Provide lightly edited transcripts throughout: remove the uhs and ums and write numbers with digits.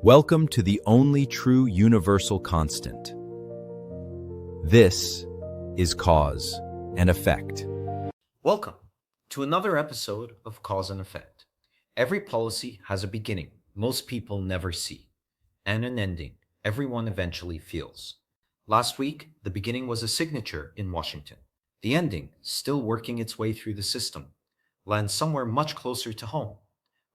Welcome to the only true universal constant. This is cause and effect. Welcome to another episode of Cause and Effect. Every policy has a beginning most people never see, and an ending everyone eventually feels. Last week, the beginning was a signature in Washington. The ending, still working its way through the system, lands somewhere much closer to home.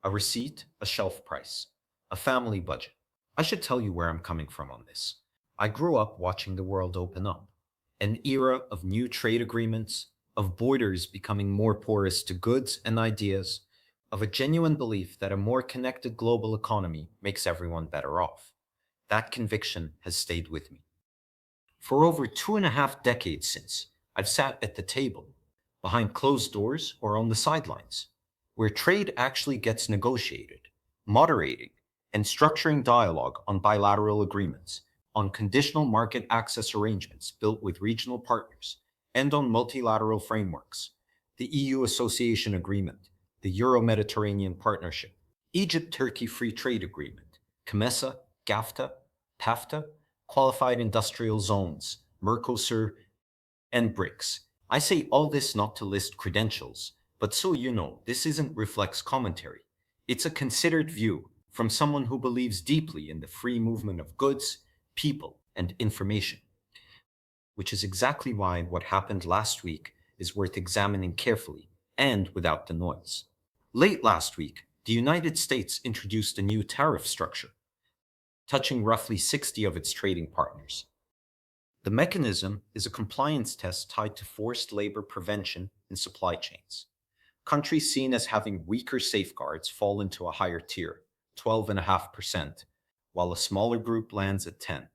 A receipt, a shelf price, a family budget. I should tell you where I'm coming from on this. I grew up watching the world open up. An era of new trade agreements, of borders becoming more porous to goods and ideas, of a genuine belief that a more connected global economy makes everyone better off. That conviction has stayed with me. For over 2.5 decades since, I've sat at the table, behind closed doors or on the sidelines, where trade actually gets negotiated, moderating, and structuring dialogue on bilateral agreements, on conditional market access arrangements built with regional partners, and on multilateral frameworks, the EU Association Agreement, the Euro-Mediterranean Partnership, Egypt-Turkey Free Trade Agreement, CMESA, GAFTA, PAFTA, Qualified Industrial Zones, Mercosur, and BRICS. I say all this not to list credentials, but so you know, this isn't Reflex commentary. It's a considered view from someone who believes deeply in the free movement of goods, people, and information, which is exactly why what happened last week is worth examining carefully and without the noise. Late last week, the United States introduced a new tariff structure, touching roughly 60 of its trading partners. The mechanism is a compliance test tied to forced labor prevention in supply chains. Countries seen as having weaker safeguards fall into a higher tier, 12.5%, while a smaller group lands at 10%.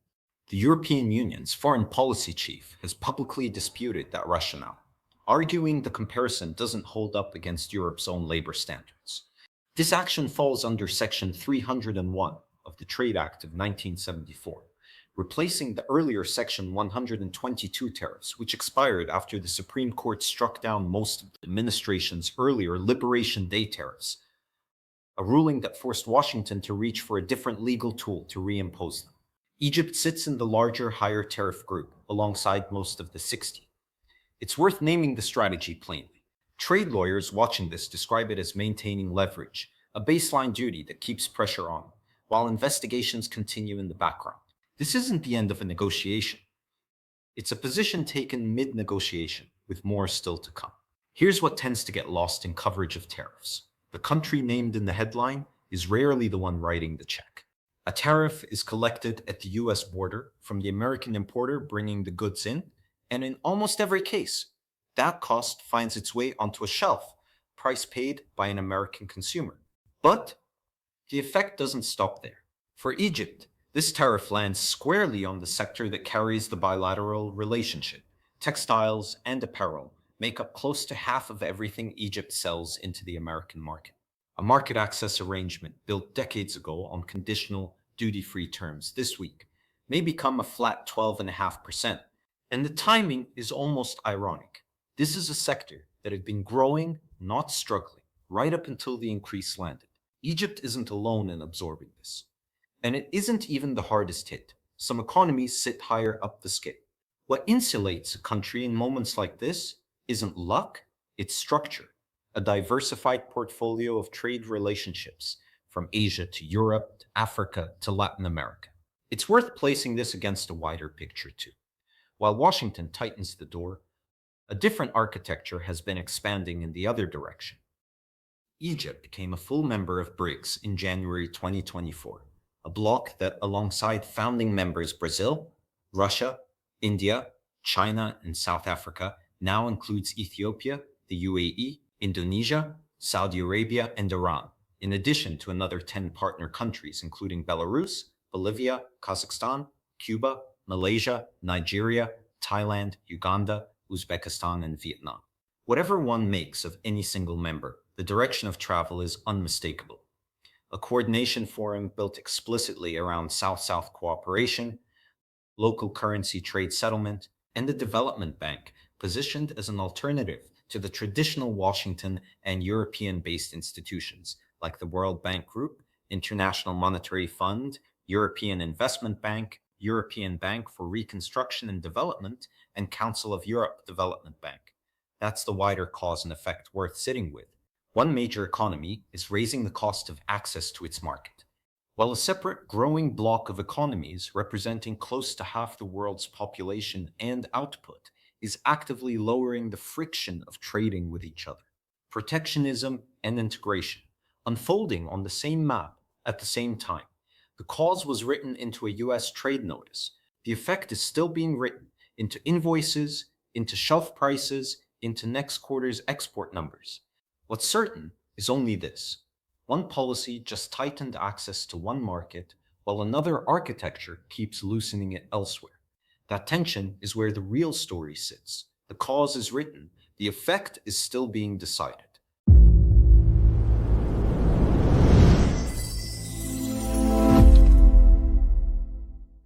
The European Union's foreign policy chief has publicly disputed that rationale, arguing the comparison doesn't hold up against Europe's own labor standards. This action falls under Section 301 of the Trade Act of 1974, replacing the earlier Section 122 tariffs, which expired after the Supreme Court struck down most of the administration's earlier Liberation Day tariffs, a ruling that forced Washington to reach for a different legal tool to reimpose them. Egypt sits in the larger, higher tariff group, alongside most of the 60. It's worth naming the strategy plainly. Trade lawyers watching this describe it as maintaining leverage, a baseline duty that keeps pressure on, while investigations continue in the background. This isn't the end of a negotiation. It's a position taken mid-negotiation, with more still to come. Here's what tends to get lost in coverage of tariffs. The country named in the headline is rarely the one writing the check. A tariff is collected at the US border from the American importer bringing the goods in, and in almost every case, that cost finds its way onto a shelf, price paid by an American consumer. But the effect doesn't stop there. For Egypt, this tariff lands squarely on the sector that carries the bilateral relationship. Textiles and apparel make up close to half of everything Egypt sells into the American market. A market access arrangement built decades ago on conditional duty-free terms this week may become a flat 12.5%, and the timing is almost ironic. This is a sector that had been growing, not struggling, right up until the increase landed. Egypt isn't alone in absorbing this. And it isn't even the hardest hit. Some economies sit higher up the scale. What insulates a country in moments like this isn't luck, it's structure. A diversified portfolio of trade relationships from Asia to Europe, to Africa to Latin America. It's worth placing this against a wider picture too. While Washington tightens the door, a different architecture has been expanding in the other direction. Egypt became a full member of BRICS in January 2024, a bloc that, alongside founding members Brazil, Russia, India, China, and South Africa, now includes Ethiopia, the UAE, Indonesia, Saudi Arabia, and Iran, in addition to another 10 partner countries, including Belarus, Bolivia, Kazakhstan, Cuba, Malaysia, Nigeria, Thailand, Uganda, Uzbekistan, and Vietnam. Whatever one makes of any single member, the direction of travel is unmistakable. A coordination forum built explicitly around South-South cooperation, local currency trade settlement, and the development bank positioned as an alternative to the traditional Washington and European-based institutions like the World Bank Group, International Monetary Fund, European Investment Bank, European Bank for Reconstruction and Development, and Council of Europe Development Bank. That's the wider cause and effect worth sitting with. One major economy is raising the cost of access to its market, while a separate growing bloc of economies representing close to half the world's population and output is actively lowering the friction of trading with each other. Protectionism and integration, unfolding on the same map at the same time. The cause was written into a US trade notice. The effect is still being written into invoices, into shelf prices, into next quarter's export numbers. What's certain is only this: one policy just tightened access to one market, while another architecture keeps loosening it elsewhere. That tension is where the real story sits. The cause is written, the effect is still being decided.